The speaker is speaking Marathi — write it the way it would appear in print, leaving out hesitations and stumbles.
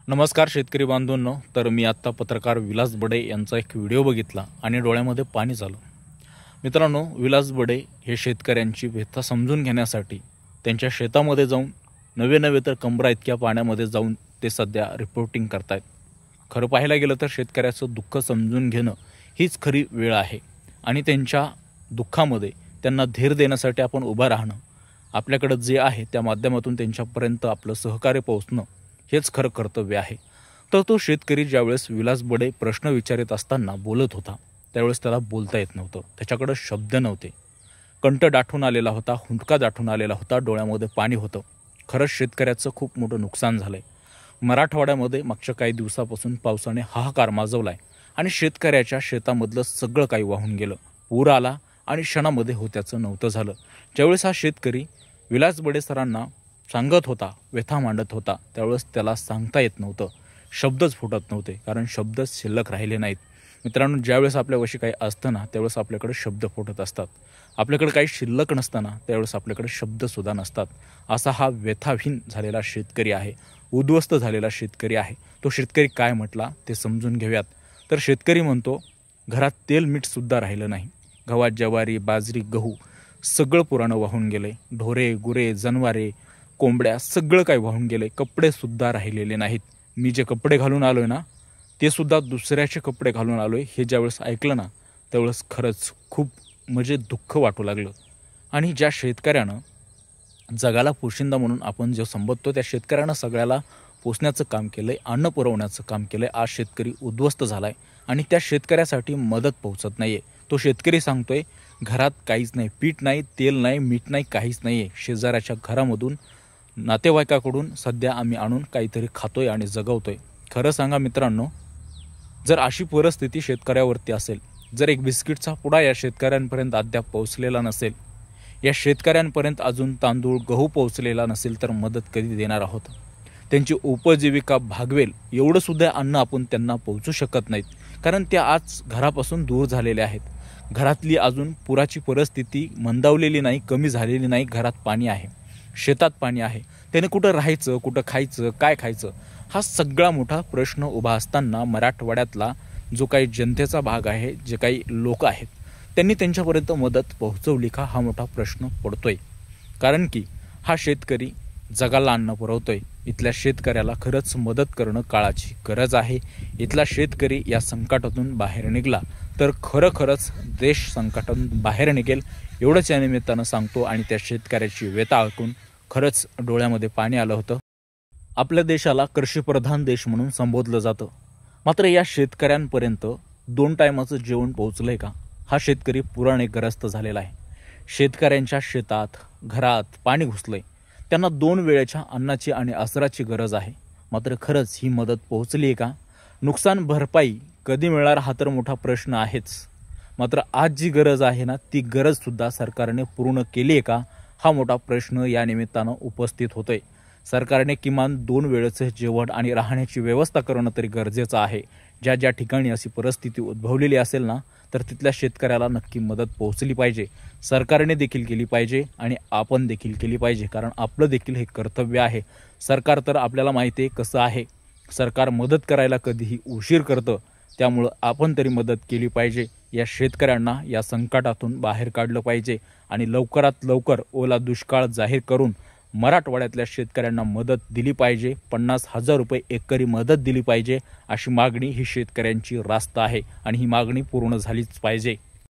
नमस्कार शेतकरी बांधवांनो। तर मी आत्ता पत्रकार विलास बडे यांचा एक व्हिडिओ बघितला आणि डोळ्यामध्ये पाणी झालं। मित्रांनो, विलास बडे हे शेतकऱ्यांची व्यथा समजून घेण्यासाठी त्यांच्या शेतामध्ये जाऊन नवे तर कमरा इतक्या पाण्यामध्ये जाऊन ते सध्या रिपोर्टिंग करतायत। खरं पाहायला गेलं तर शेतकऱ्याचं दुःख समजून घेणं हीच खरी वेळ आहे आणि त्यांच्या दुःखामध्ये त्यांना धीर देण्यासाठी आपण उभं राहणं, आपल्याकडे जे आहे त्या माध्यमातून त्यांच्यापर्यंत आपलं सहकार्य पोहोचणं हेच खरं कर्तव्य आहे। तर तो शेतकरी ज्यावेळेस विलास बडे प्रश्न विचारित असताना बोलत होता त्यावेळेस त्याला बोलता येत नव्हतं, त्याच्याकडे शब्द नव्हते। कंठ दाटून आलेला होता, हुंडका दाटून आलेला होता, डोळ्यामध्ये पाणी होतं। खरंच शेतकऱ्याचं खूप मोठं नुकसान झालंय। मराठवाड्यामध्ये मागच्या काही दिवसापासून पावसाने हाहाकार माजवलाय आणि शेतकऱ्याच्या शेतामधलं सगळं काही वाहून गेलं। पूर आला आणि क्षणामध्ये होत्याचं नव्हतं झालं। ज्यावेळेस हा शेतकरी विलास बडे सरांना सांगत होता, व्यथा मांडत होता, त्यावेळेस त्याला सांगता येत नव्हतं, शब्दच फुटत नव्हते, कारण शब्दच शिल्लक राहिले नाहीत। मित्रांनो, ज्यावेळेस आपल्यापाशी काही असतं ना त्यावेळेस आपल्याकडे शब्द फुटत असतात, आपल्याकडे काही शिल्लक नसताना त्यावेळेस आपल्याकडे शब्दसुद्धा नसतात। असा हा व्यथाहीन झालेला शेतकरी आहे, उद्ध्वस्त झालेला शेतकरी आहे। तो शेतकरी काय म्हटला ते समजून घेऊयात। तर शेतकरी म्हणतो, घरात तेल मीठसुद्धा राहिलं नाही, गव्हात ज्वारी बाजरी गहू सगळं पुराणं वाहून गेले, ढोरे गुरे जनावरे कोंबड्या सगळं काही वाहून गेले, कपडे सुद्धा राहिलेले नाहीत। मी जे कपडे घालून आलोय ना ते सुद्धा दुसऱ्याचे कपडे घालून आलोय। हे ज्यावेळेस ऐकलं ना त्यावेळेस खरंच खूप दुःख वाटू लागलं। आणि ज्या शेतकऱ्यानं जगाला पोशिंदा म्हणून आपण जे संबोधतो त्या शेतकऱ्यानं सगळ्याला पोसण्याचं काम केलंय, अन्न पुरवण्याचं काम केलंय। आज शेतकरी उद्ध्वस्त झालाय आणि त्या शेतकऱ्यासाठी मदत पोहोचत नाहीये। तो शेतकरी सांगतोय, घरात काहीच नाही, पीठ नाही, तेल नाही, मीठ नाही, काहीच नाहीये। शेजाऱ्याच्या घरामधून नातेवाईकाकडून सध्या आम्ही आणून काहीतरी खातोय आणि जगवतोय। खरं सांगा मित्रांनो, जर अशी परिस्थिती शेतकऱ्यावरती असेल, जर एक बिस्किटचा पुडा या शेतकऱ्यांपर्यंत अद्याप पोहोचलेला नसेल, या शेतकऱ्यांपर्यंत अजून तांदूळ गहू पोहोचलेला नसेल, तर मदत कधी देणार आहोत? त्यांची उपजीविका भागवेल एवढं सुद्धा अन्न आपण त्यांना पोहोचू शकत नाहीत, कारण ते आज घरापासून दूर झालेले आहेत। घरातली अजून पुराची परिस्थिती मंदावलेली नाही, कमी झालेली नाही। घरात पाणी आहे, शेतात पाणी आहे, त्याने कुठं राहायचं, कुठं खायचं, काय खायचं, हा सगळा मोठा प्रश्न उभा असताना मराठवाड्यातला जो काही जनतेचा भाग आहे, जे काही लोक आहेत, त्यांनी त्यांच्यापर्यंत मदत पोहोचवली का, हा मोठा प्रश्न पडतोय। कारण की हा शेतकरी जगाला अन्न पुरवतोय। इथल्या शेतकऱ्याला खरंच मदत करणं काळाची गरज आहे। इथला शेतकरी या संकटातून बाहेर निघाला तर खरंच देश संकटातून बाहेर निघेल, एवढंच या निमित्तानं सांगतो। आणि त्या शेतकऱ्याची व्यथा ऐकून खरंच डोळ्यामध्ये पाणी आलं होतं। आपल्या देशाला कृषीप्रधान देश म्हणून संबोधलं जातं, मात्र या शेतकऱ्यांपर्यंत 2 टायमाचं जेवण पोहोचलंय का? हा शेतकरी पुराने ग्रस्त झालेला आहे। शेतकऱ्यांच्या शेतात घरात पाणी घुसलंय, त्यांना 2 वेळेच्या अन्नाची आणि आसराची गरज आहे, मात्र खरंच ही मदत पोहोचली आहे का? नुकसान भरपाई कधी मिळणार हा तर मोठा प्रश्न आहेच, मात्र आज जी गरज आहे ना ती गरजसुद्धा सरकारने पूर्ण केली आहे का, हा मोठा प्रश्न या निमित्तानं उपस्थित होतोय। सरकारने किमान 2 वेळेचं जेवण आणि राहण्याची व्यवस्था करणं तरी गरजेचं आहे। ज्या ठिकाणी अशी परिस्थिती उद्भवलेली असेल ना तर तिथल्या शेतकऱ्याला नक्की मदत पोहोचली पाहिजे, सरकारने देखील केली पाहिजे आणि आपण देखील केली पाहिजे, कारण आपलं देखील हे कर्तव्य आहे। सरकार तर आपल्याला माहिती आहे कसं आहे, सरकार मदत करायला कधीही उशीर करतं, त्यामुळं आपण तरी मदत केली पाहिजे। या शेतकऱ्यांना या संकटातून बाहेर काढलं पाहिजे आणि लवकरात लवकर ओला दुष्काळ जाहीर करून मराठवाड्यातल्या शेतकऱ्यांना मदत दिली पाहिजे। 50,000 रुपये एकरी मदत दिली पाहिजे, अशी मागणी ही शेतकऱ्यांची रास्त आहे आणि ही मागणी पूर्ण झालीच पाहिजे।